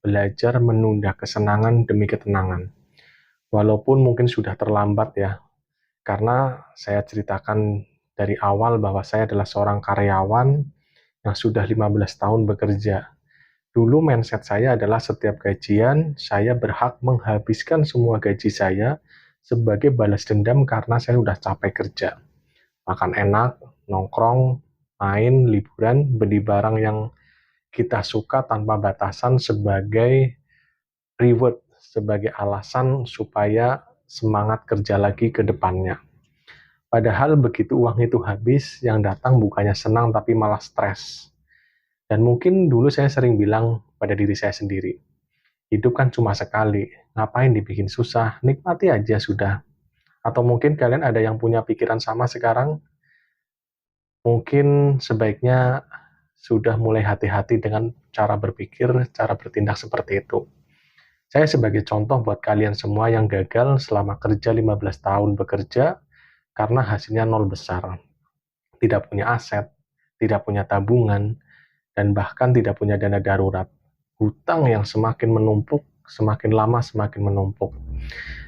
belajar menunda kesenangan demi ketenangan. Walaupun mungkin sudah terlambat ya, karena saya ceritakan dari awal bahwa saya adalah seorang karyawan yang sudah 15 tahun bekerja. Dulu mindset saya adalah setiap gajian, saya berhak menghabiskan semua gaji saya sebagai balas dendam karena saya sudah capek kerja. Makan enak, nongkrong, main, liburan, beli barang yang kita suka tanpa batasan sebagai reward, sebagai alasan supaya semangat kerja lagi ke depannya. Padahal begitu uang itu habis, yang datang bukannya senang tapi malah stres. Dan mungkin dulu saya sering bilang pada diri saya sendiri, hidup kan cuma sekali, ngapain dibikin susah, nikmati aja sudah. Atau mungkin kalian ada yang punya pikiran sama sekarang, mungkin sebaiknya sudah mulai hati-hati dengan cara berpikir, cara bertindak seperti itu. Saya sebagai contoh buat kalian semua yang gagal selama kerja 15 tahun bekerja karena hasilnya nol besar. Tidak punya aset, tidak punya tabungan, dan bahkan tidak punya dana darurat. Hutang yang semakin menumpuk, semakin lama semakin menumpuk.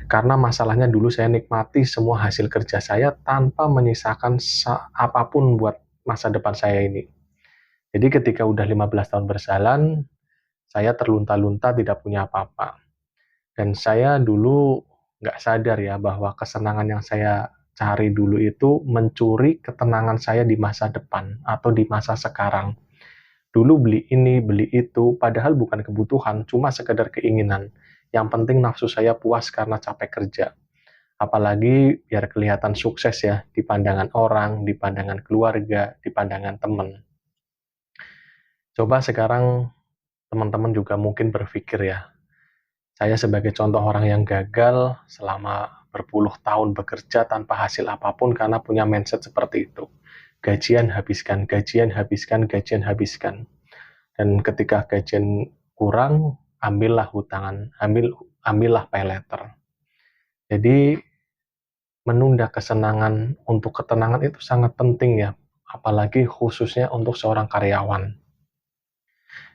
Karena masalahnya dulu saya nikmati semua hasil kerja saya tanpa menyisakan apapun buat masa depan saya ini. Jadi ketika udah 15 tahun berjalan, saya terlunta-lunta tidak punya apa-apa. Dan saya dulu nggak sadar ya bahwa kesenangan yang saya cari dulu itu mencuri ketenangan saya di masa depan atau di masa sekarang. Dulu beli ini, beli itu, padahal bukan kebutuhan, cuma sekedar keinginan. Yang penting nafsu saya puas karena capek kerja. Apalagi biar kelihatan sukses ya, di pandangan orang, di pandangan keluarga, di pandangan teman. Coba sekarang teman-teman juga mungkin berpikir ya, saya sebagai contoh orang yang gagal selama berpuluh tahun bekerja tanpa hasil apapun karena punya mindset seperti itu. Gajian habiskan, gajian habiskan, gajian habiskan. Dan ketika gajian kurang, ambillah hutangan, ambillah pay letter. Jadi menunda kesenangan untuk ketenangan itu sangat penting ya, apalagi khususnya untuk seorang karyawan.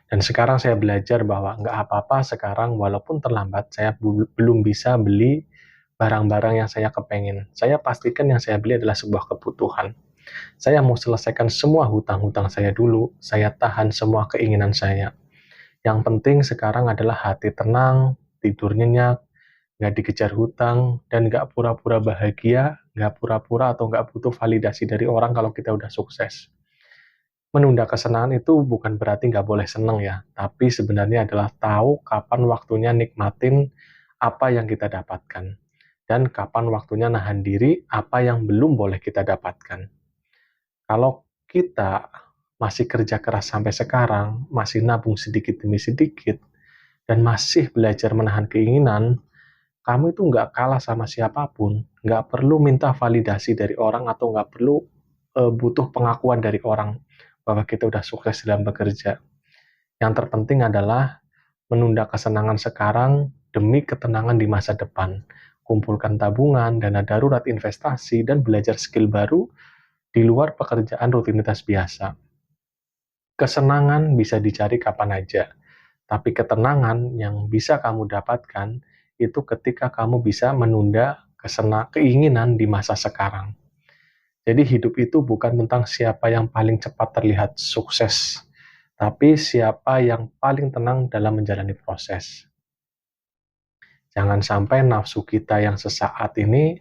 Dan sekarang saya belajar bahwa nggak apa-apa sekarang walaupun terlambat, saya belum bisa beli barang-barang yang saya kepengen. Saya pastikan yang saya beli adalah sebuah kebutuhan. Saya mau selesaikan semua hutang-hutang saya dulu, saya tahan semua keinginan saya. Yang penting sekarang adalah hati tenang, tidur nyenyak, nggak dikejar hutang, dan nggak pura-pura bahagia, nggak pura-pura atau nggak butuh validasi dari orang kalau kita udah sukses. Menunda kesenangan itu bukan berarti nggak boleh seneng ya, tapi sebenarnya adalah tahu kapan waktunya nikmatin apa yang kita dapatkan, dan kapan waktunya nahan diri apa yang belum boleh kita dapatkan. Kalau kita masih kerja keras sampai sekarang, masih nabung sedikit demi sedikit, dan masih belajar menahan keinginan, kamu itu nggak kalah sama siapapun, nggak perlu minta validasi dari orang atau nggak perlu butuh pengakuan dari orang bahwa kita udah sukses dalam bekerja. Yang terpenting adalah menunda kesenangan sekarang demi ketenangan di masa depan. Kumpulkan tabungan, dana darurat, investasi, dan belajar skill baru di luar pekerjaan rutinitas biasa. Kesenangan bisa dicari kapan aja, tapi ketenangan yang bisa kamu dapatkan itu ketika kamu bisa menunda keinginan di masa sekarang. Jadi hidup itu bukan tentang siapa yang paling cepat terlihat sukses, tapi siapa yang paling tenang dalam menjalani proses. Jangan sampai nafsu kita yang sesaat ini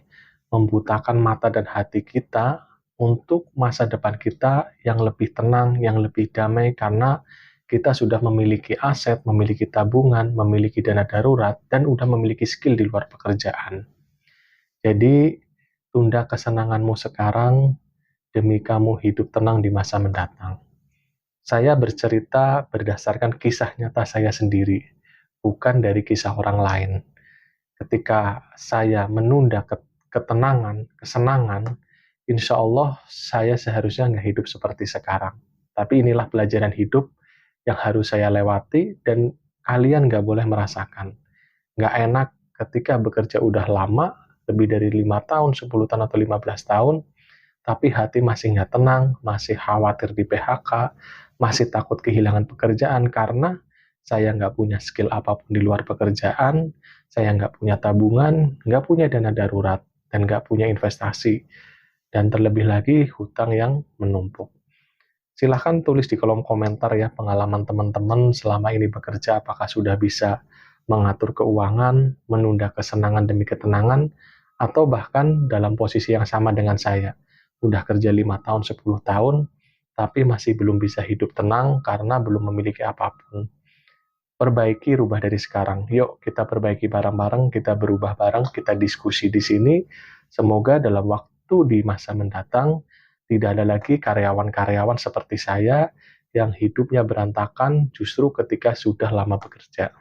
membutakan mata dan hati kita untuk masa depan kita yang lebih tenang, yang lebih damai, karena kita sudah memiliki aset, memiliki tabungan, memiliki dana darurat, dan sudah memiliki skill di luar pekerjaan. Jadi, tunda kesenanganmu sekarang demi kamu hidup tenang di masa mendatang. Saya bercerita berdasarkan kisah nyata saya sendiri, bukan dari kisah orang lain. Ketika saya menunda ketenangan, kesenangan, insya Allah saya seharusnya nggak hidup seperti sekarang. Tapi inilah pelajaran hidup yang harus saya lewati dan kalian nggak boleh merasakan. Nggak enak ketika bekerja udah lama, lebih dari 5 tahun, 10 tahun, atau 15 tahun, tapi hati masih nggak tenang, masih khawatir di PHK, masih takut kehilangan pekerjaan karena saya nggak punya skill apapun di luar pekerjaan, saya nggak punya tabungan, nggak punya dana darurat, dan nggak punya investasi, dan terlebih lagi hutang yang menumpuk. Silahkan tulis di kolom komentar ya pengalaman teman-teman selama ini bekerja, apakah sudah bisa mengatur keuangan, menunda kesenangan demi ketenangan, atau bahkan dalam posisi yang sama dengan saya. Udah kerja 5 tahun, 10 tahun, tapi masih belum bisa hidup tenang karena belum memiliki apapun. Perbaiki, rubah dari sekarang. Yuk kita perbaiki bareng-bareng, kita berubah bareng, kita diskusi di sini. Semoga dalam waktu di masa mendatang tidak ada lagi karyawan-karyawan seperti saya yang hidupnya berantakan justru ketika sudah lama bekerja.